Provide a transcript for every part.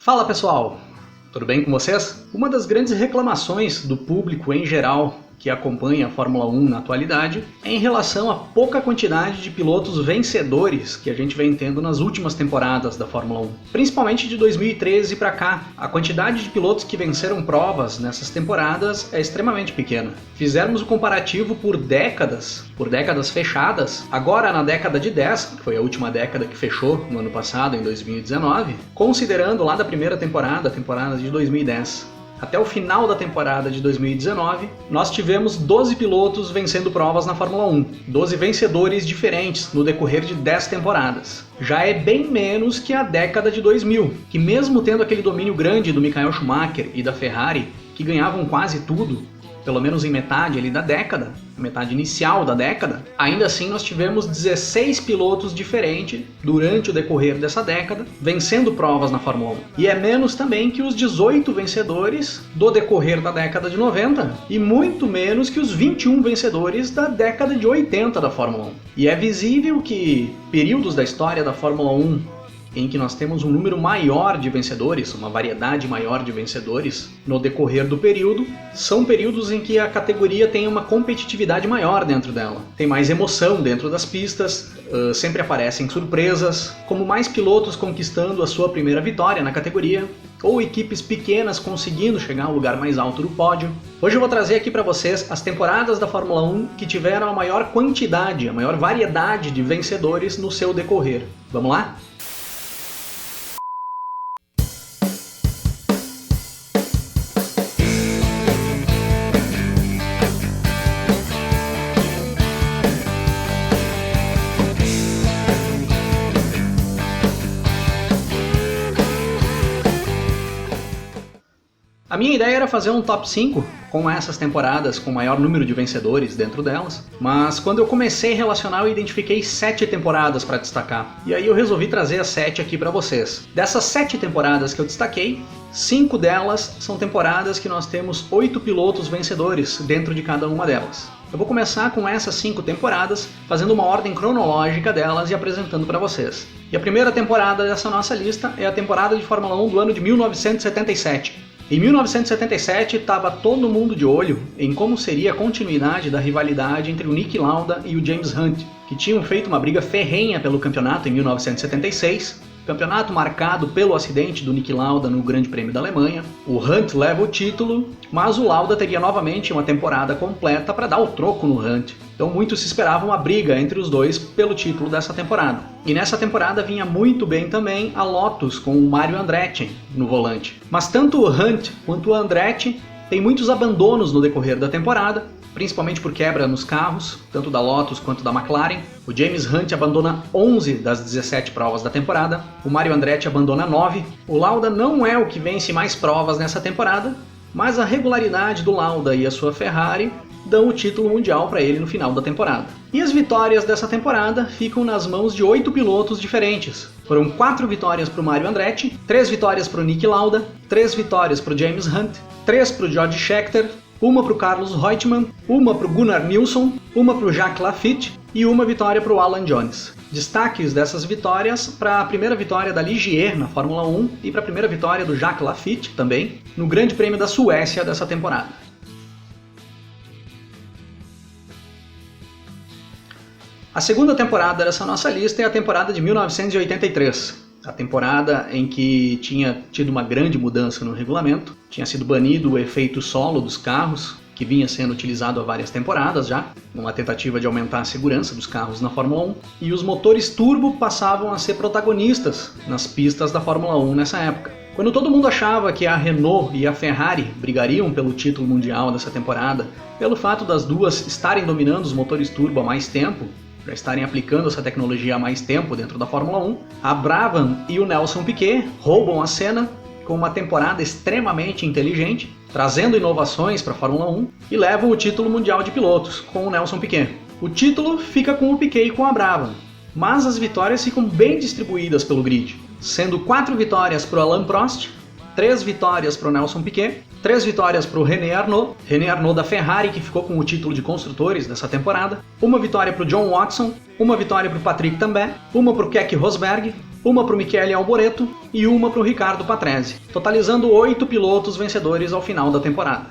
Fala pessoal, tudo bem com vocês? Uma das grandes reclamações do público em geral que acompanha a Fórmula 1 na atualidade é em relação à pouca quantidade de pilotos vencedores que a gente vem tendo nas últimas temporadas da Fórmula 1. Principalmente de 2013 para cá, a quantidade de pilotos que venceram provas nessas temporadas é extremamente pequena. Fizermos o comparativo por décadas fechadas, agora na década de 10, que foi a última década que fechou no ano passado, em 2019, considerando lá da primeira temporada, a temporada de 2010, até o final da temporada de 2019, nós tivemos 12 pilotos vencendo provas na Fórmula 1, 12 vencedores diferentes no decorrer de 10 temporadas. Já é bem menos que a década de 2000, que mesmo tendo aquele domínio grande do Michael Schumacher e da Ferrari, que ganhavam quase tudo, pelo menos em metade ali da década, metade inicial da década, ainda assim nós tivemos 16 pilotos diferentes durante o decorrer dessa década, vencendo provas na Fórmula 1. E é menos também que os 18 vencedores do decorrer da década de 90, e muito menos que os 21 vencedores da década de 80 da Fórmula 1. E é visível que períodos da história da Fórmula 1 em que nós temos um número maior de vencedores, uma variedade maior de vencedores no decorrer do período, são períodos em que a categoria tem uma competitividade maior dentro dela. Tem mais emoção dentro das pistas, sempre aparecem surpresas, como mais pilotos conquistando a sua primeira vitória na categoria, ou equipes pequenas conseguindo chegar ao lugar mais alto do pódio. Hoje eu vou trazer aqui para vocês as temporadas da Fórmula 1 que tiveram a maior quantidade, a maior variedade de vencedores no seu decorrer. Vamos lá? A minha ideia era fazer um top 5 com essas temporadas com maior número de vencedores dentro delas, mas quando eu comecei a relacionar eu identifiquei 7 temporadas para destacar, e aí eu resolvi trazer as 7 aqui para vocês. Dessas 7 temporadas que eu destaquei, 5 delas são temporadas que nós temos 8 pilotos vencedores dentro de cada uma delas. Eu vou começar com essas 5 temporadas, fazendo uma ordem cronológica delas e apresentando para vocês. E a primeira temporada dessa nossa lista é a temporada de Fórmula 1 do ano de 1977. Em 1977, estava todo mundo de olho em como seria a continuidade da rivalidade entre o Niki Lauda e o James Hunt, que tinham feito uma briga ferrenha pelo campeonato em 1976, campeonato marcado pelo acidente do Niki Lauda no Grande Prêmio da Alemanha. O Hunt leva o título, mas o Lauda teria novamente uma temporada completa para dar o troco no Hunt. Então muitos se esperavam uma briga entre os dois pelo título dessa temporada. E nessa temporada vinha muito bem também a Lotus com o Mario Andretti no volante. Mas tanto o Hunt quanto o Andretti têm muitos abandonos no decorrer da temporada, principalmente por quebra nos carros, tanto da Lotus quanto da McLaren. O James Hunt abandona 11 das 17 provas da temporada, o Mario Andretti abandona 9. O Lauda não é o que vence mais provas nessa temporada, mas a regularidade do Lauda e a sua Ferrari dão o título mundial para ele no final da temporada. E as vitórias dessa temporada ficam nas mãos de 8 pilotos diferentes. Foram 4 vitórias para o Mario Andretti, 3 vitórias para o Niki Lauda, 3 vitórias para o James Hunt, 3 para o George Scheckter, uma para o Carlos Reutemann, uma para o Gunnar Nilsson, uma para o Jacques Laffite e uma vitória para o Alan Jones. Destaques dessas vitórias para a primeira vitória da Ligier na Fórmula 1 e para a primeira vitória do Jacques Laffite também no Grande Prêmio da Suécia dessa temporada. A segunda temporada dessa nossa lista é a temporada de 1983. A temporada em que tinha tido uma grande mudança no regulamento, tinha sido banido o efeito solo dos carros, que vinha sendo utilizado há várias temporadas já, numa tentativa de aumentar a segurança dos carros na Fórmula 1, e os motores turbo passavam a ser protagonistas nas pistas da Fórmula 1 nessa época. Quando todo mundo achava que a Renault e a Ferrari brigariam pelo título mundial dessa temporada, pelo fato das duas estarem dominando os motores turbo há mais tempo, já estarem aplicando essa tecnologia há mais tempo dentro da Fórmula 1, a Brabham e o Nelson Piquet roubam a cena com uma temporada extremamente inteligente, trazendo inovações para a Fórmula 1 e levam o título mundial de pilotos com o Nelson Piquet. O título fica com o Piquet e com a Brabham, mas as vitórias ficam bem distribuídas pelo grid, sendo 4 vitórias para o Alain Prost, 3 vitórias para o Nelson Piquet, 3 vitórias para o René Arnoux da Ferrari, que ficou com o título de construtores dessa temporada, uma vitória para o John Watson, uma vitória para o Patrick Tambay, uma para o Keke Rosberg, uma para o Michele Alboreto e uma para o Riccardo Patrese, totalizando 8 pilotos vencedores ao final da temporada.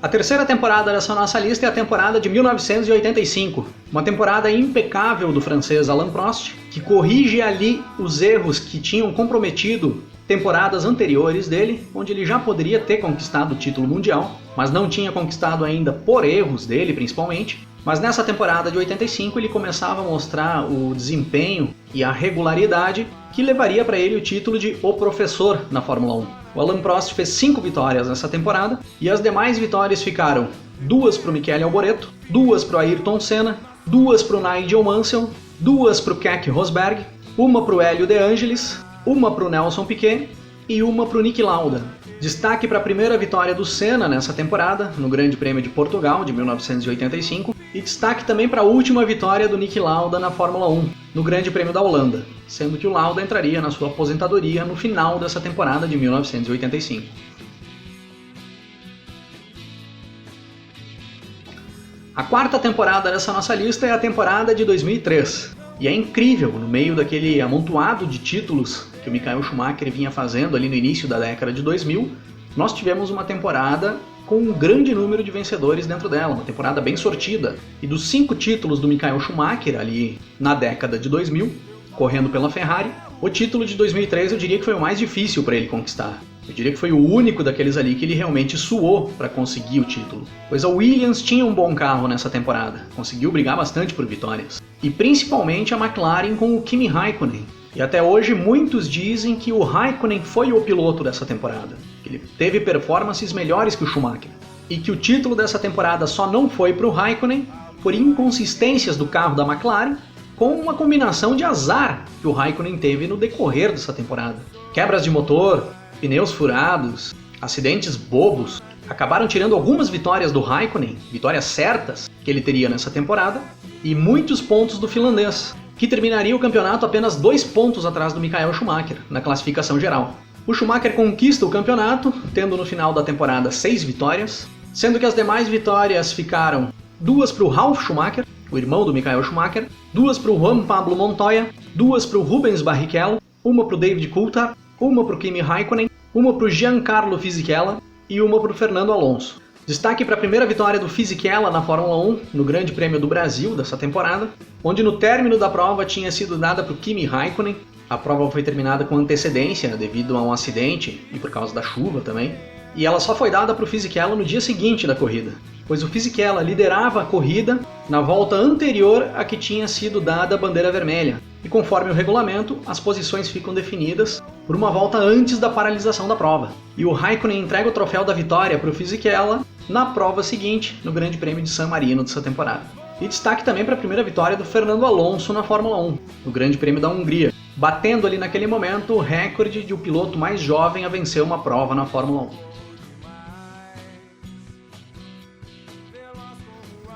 A terceira temporada dessa nossa lista é a temporada de 1985, uma temporada impecável do francês Alain Prost, que corrige ali os erros que tinham comprometido temporadas anteriores dele, onde ele já poderia ter conquistado o título mundial, mas não tinha conquistado ainda por erros dele principalmente. Mas nessa temporada de 85 ele começava a mostrar o desempenho e a regularidade que levaria para ele o título de O Professor na Fórmula 1. O Alain Prost fez 5 vitórias nessa temporada e as demais vitórias ficaram 2 para o Michele Alboreto, 2 para o Ayrton Senna, 2 para o Nigel Mansell, 2 para o Keke Rosberg, 1 para o Hélio De Angelis, 1 para o Nelson Piquet e 1 para o Niki Lauda. Destaque para a primeira vitória do Senna nessa temporada, no Grande Prêmio de Portugal de 1985, e destaque também para a última vitória do Niki Lauda na Fórmula 1, no Grande Prêmio da Holanda, sendo que o Lauda entraria na sua aposentadoria no final dessa temporada de 1985. A quarta temporada dessa nossa lista é a temporada de 2003. E é incrível, no meio daquele amontoado de títulos que o Michael Schumacher vinha fazendo ali no início da década de 2000, nós tivemos uma temporada com um grande número de vencedores dentro dela, uma temporada bem sortida. E dos 5 títulos do Michael Schumacher ali na década de 2000, correndo pela Ferrari, o título de 2003 eu diria que foi o mais difícil para ele conquistar. Eu diria que foi o único daqueles ali que ele realmente suou para conseguir o título. Pois a Williams tinha um bom carro nessa temporada, conseguiu brigar bastante por vitórias. E principalmente a McLaren com o Kimi Raikkonen. E até hoje muitos dizem que o Raikkonen foi o piloto dessa temporada, que ele teve performances melhores que o Schumacher. E que o título dessa temporada só não foi para o Raikkonen por inconsistências do carro da McLaren, com uma combinação de azar que o Raikkonen teve no decorrer dessa temporada. Quebras de motor, pneus furados, acidentes bobos, acabaram tirando algumas vitórias do Raikkonen, vitórias certas que ele teria nessa temporada, e muitos pontos do finlandês, que terminaria o campeonato apenas 2 pontos atrás do Michael Schumacher, na classificação geral. O Schumacher conquista o campeonato, tendo no final da temporada 6 vitórias, sendo que as demais vitórias ficaram 2 para o Ralf Schumacher, o irmão do Michael Schumacher, 2 para o Juan Pablo Montoya, 2 para o Rubens Barrichello, 1 para o David Coulthard, 1 para o Kimi Raikkonen, 1 para o Giancarlo Fisichella e 1 para o Fernando Alonso. Destaque para a primeira vitória do Fisichella na Fórmula 1, no Grande Prêmio do Brasil dessa temporada, onde no término da prova tinha sido dada para o Kimi Raikkonen. A prova foi terminada com antecedência devido a um acidente e por causa da chuva também. E ela só foi dada para o Fisichella no dia seguinte da corrida, pois o Fisichella liderava a corrida na volta anterior a que tinha sido dada a bandeira vermelha. E conforme o regulamento, as posições ficam definidas por uma volta antes da paralisação da prova. E o Raikkonen entrega o troféu da vitória para o Fisichella na prova seguinte, no Grande Prêmio de San Marino dessa temporada. E destaque também para a primeira vitória do Fernando Alonso na Fórmula 1, no Grande Prêmio da Hungria, batendo ali naquele momento o recorde de o piloto mais jovem a vencer uma prova na Fórmula 1.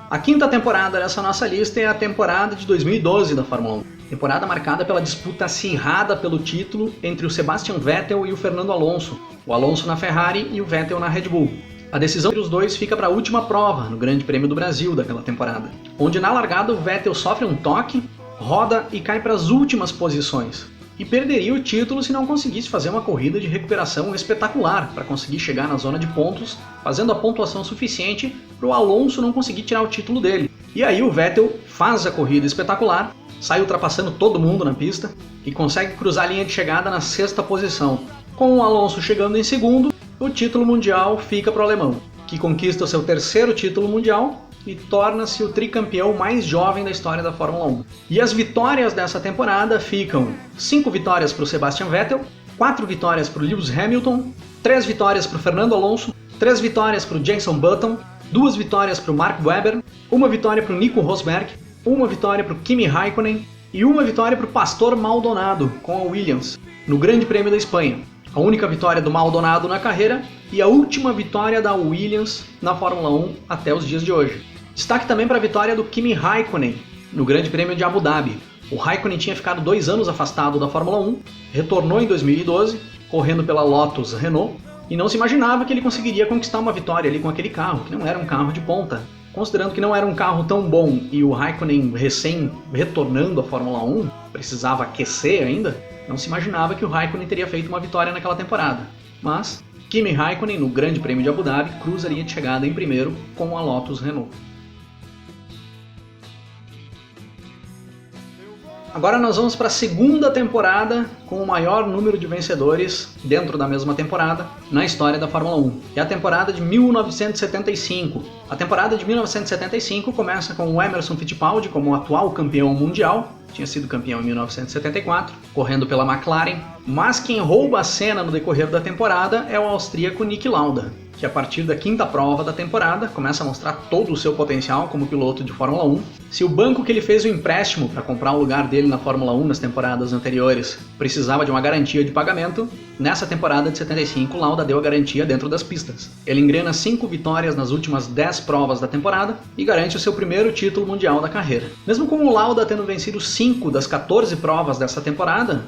A quinta temporada dessa nossa lista é a temporada de 2012 da Fórmula 1. Temporada marcada pela disputa acirrada pelo título entre o Sebastian Vettel e o Fernando Alonso. O Alonso na Ferrari e o Vettel na Red Bull. A decisão entre os dois fica para a última prova, no Grande Prêmio do Brasil daquela temporada, onde na largada o Vettel sofre um toque, roda e cai para as últimas posições. E perderia o título se não conseguisse fazer uma corrida de recuperação espetacular para conseguir chegar na zona de pontos, fazendo a pontuação suficiente para o Alonso não conseguir tirar o título dele. E aí o Vettel faz a corrida espetacular, sai ultrapassando todo mundo na pista e consegue cruzar a linha de chegada na 6ª posição. Com o Alonso chegando em segundo, o título mundial fica para o alemão, que conquista o seu 3º título mundial e torna-se o tricampeão mais jovem da história da Fórmula 1. E as vitórias dessa temporada ficam 5 vitórias para o Sebastian Vettel, 4 vitórias para o Lewis Hamilton, 3 vitórias para o Fernando Alonso, 3 vitórias para o Jenson Button, 2 vitórias para o Mark Webber, 1 vitória para o Nico Rosberg, 1 vitória para o Kimi Raikkonen e 1 vitória para o Pastor Maldonado com a Williams, no Grande Prêmio da Espanha. A única vitória do Maldonado na carreira e a última vitória da Williams na Fórmula 1 até os dias de hoje. Destaque também para a vitória do Kimi Raikkonen no Grande Prêmio de Abu Dhabi. O Raikkonen tinha ficado 2 anos afastado da Fórmula 1, retornou em 2012, correndo pela Lotus Renault, e não se imaginava que ele conseguiria conquistar uma vitória ali com aquele carro, que não era um carro de ponta. Considerando que não era um carro tão bom e o Raikkonen recém retornando à Fórmula 1, precisava aquecer ainda, não se imaginava que o Raikkonen teria feito uma vitória naquela temporada. Mas Kimi Raikkonen, no Grande Prêmio de Abu Dhabi, cruzaria de chegada em primeiro com a Lotus Renault. Agora nós vamos para a segunda temporada com o maior número de vencedores dentro da mesma temporada na história da Fórmula 1. É a temporada de 1975. A temporada de 1975 começa com o Emerson Fittipaldi como atual campeão mundial. Tinha sido campeão em 1974, correndo pela McLaren. Mas quem rouba a cena no decorrer da temporada é o austríaco Niki Lauda, que a partir da quinta prova da temporada começa a mostrar todo o seu potencial como piloto de Fórmula 1. Se o banco que ele fez o empréstimo para comprar o lugar dele na Fórmula 1 nas temporadas anteriores precisava de uma garantia de pagamento, nessa temporada de 75 Lauda deu a garantia dentro das pistas. Ele engrena 5 vitórias nas últimas 10 provas da temporada e garante o seu primeiro título mundial da carreira. Mesmo com o Lauda tendo vencido 5 das 14 provas dessa temporada,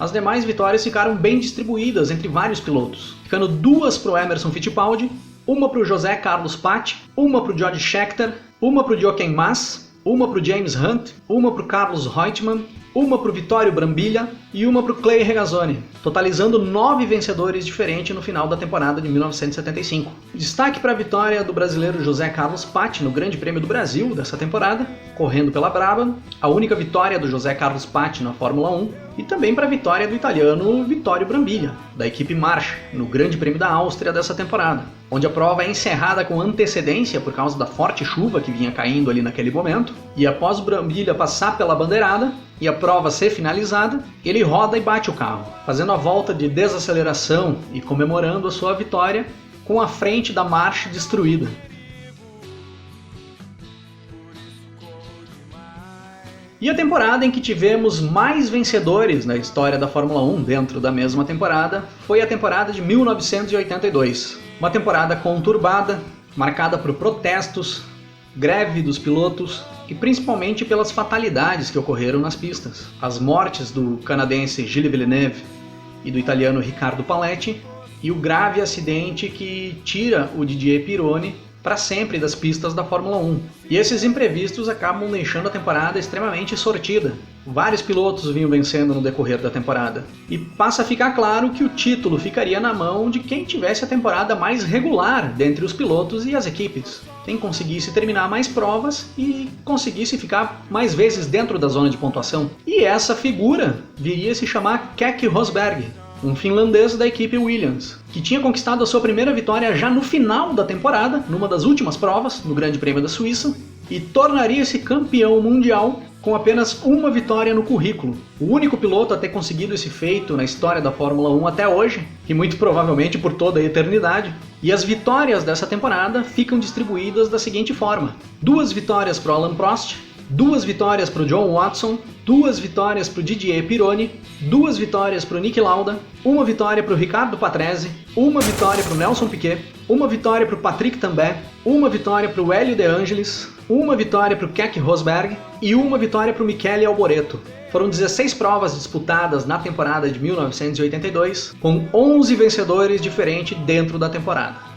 as demais vitórias ficaram bem distribuídas entre vários pilotos, ficando 2 para o Emerson Fittipaldi, uma para o José Carlos Paty, uma para o George Scheckter, uma para o Jochen Mass, uma para o James Hunt, uma para o Carlos Reutemann, uma para o Vittorio Brambilla e uma para o Clay Regazzoni, totalizando 9 vencedores diferentes no final da temporada de 1975. Destaque para a vitória do brasileiro José Carlos Paty no Grande Prêmio do Brasil dessa temporada, correndo pela Brabham, a única vitória do José Carlos Paty na Fórmula 1, e também para a vitória do italiano Vittorio Brambilla, da equipe March, no Grande Prêmio da Áustria dessa temporada, onde a prova é encerrada com antecedência por causa da forte chuva que vinha caindo ali naquele momento, e após o Brambilla passar pela bandeirada e a prova ser finalizada, ele roda e bate o carro, fazendo a volta de desaceleração e comemorando a sua vitória com a frente da March destruída. E a temporada em que tivemos mais vencedores na história da Fórmula 1 dentro da mesma temporada foi a temporada de 1982. Uma temporada conturbada, marcada por protestos, greve dos pilotos e principalmente pelas fatalidades que ocorreram nas pistas. As mortes do canadense Gilles Villeneuve e do italiano Riccardo Paletti e o grave acidente que tira o Didier Pironi para sempre das pistas da Fórmula 1. E esses imprevistos acabam deixando a temporada extremamente sortida. Vários pilotos vinham vencendo no decorrer da temporada. E passa a ficar claro que o título ficaria na mão de quem tivesse a temporada mais regular dentre os pilotos e as equipes. Quem conseguisse terminar mais provas e conseguisse ficar mais vezes dentro da zona de pontuação. E essa figura viria a se chamar Keke Rosberg, um finlandês da equipe Williams, que tinha conquistado a sua primeira vitória já no final da temporada, numa das últimas provas, no Grande Prêmio da Suíça, e tornaria-se campeão mundial com apenas uma vitória no currículo. O único piloto a ter conseguido esse feito na história da Fórmula 1 até hoje, e muito provavelmente por toda a eternidade. E as vitórias dessa temporada ficam distribuídas da seguinte forma: 2 vitórias para o Alain Prost, 2 vitórias para o John Watson, 2 vitórias para o Didier Pironi, 2 vitórias para o Niki Lauda, 1 vitória para o Riccardo Patrese, 1 vitória para o Nelson Piquet, 1 vitória para o Patrick Tambay, 1 vitória para o Hélio De Angelis, 1 vitória para o Keke Rosberg e 1 vitória para o Michele Alboreto. Foram 16 provas disputadas na temporada de 1982, com 11 vencedores diferentes dentro da temporada.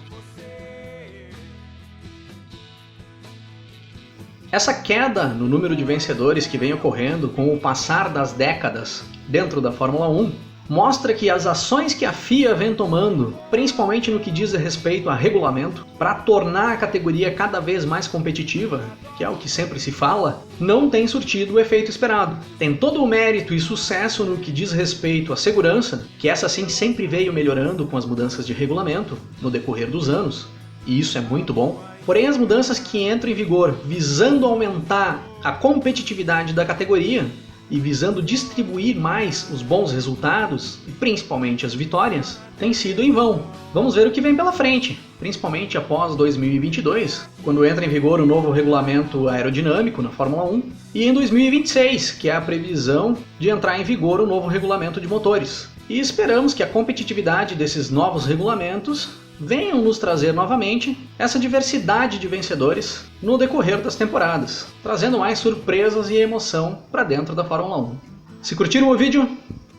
Essa queda no número de vencedores que vem ocorrendo com o passar das décadas dentro da Fórmula 1 mostra que as ações que a FIA vem tomando, principalmente no que diz respeito a regulamento, para tornar a categoria cada vez mais competitiva, que é o que sempre se fala, não tem surtido o efeito esperado. Tem todo o mérito e sucesso no que diz respeito à segurança, que essa sim sempre veio melhorando com as mudanças de regulamento no decorrer dos anos, e isso é muito bom. Porém, as mudanças que entram em vigor visando aumentar a competitividade da categoria e visando distribuir mais os bons resultados, e principalmente as vitórias, têm sido em vão. Vamos ver o que vem pela frente, principalmente após 2022, quando entra em vigor o novo regulamento aerodinâmico na Fórmula 1, e em 2026, que é a previsão de entrar em vigor o novo regulamento de motores. E esperamos que a competitividade desses novos regulamentos venham nos trazer novamente essa diversidade de vencedores no decorrer das temporadas, trazendo mais surpresas e emoção para dentro da Fórmula 1. Se curtiram o vídeo,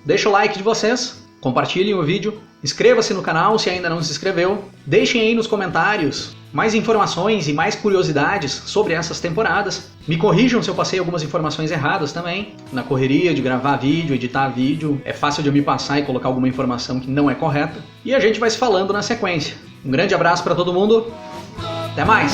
deixa o like de vocês, compartilhem o vídeo, inscreva-se no canal se ainda não se inscreveu, deixem aí nos comentários mais informações e mais curiosidades sobre essas temporadas. Me corrijam se eu passei algumas informações erradas também. Na correria de gravar vídeo, editar vídeo, é fácil de eu me passar e colocar alguma informação que não é correta. E a gente vai se falando na sequência. Um grande abraço para todo mundo. Até mais!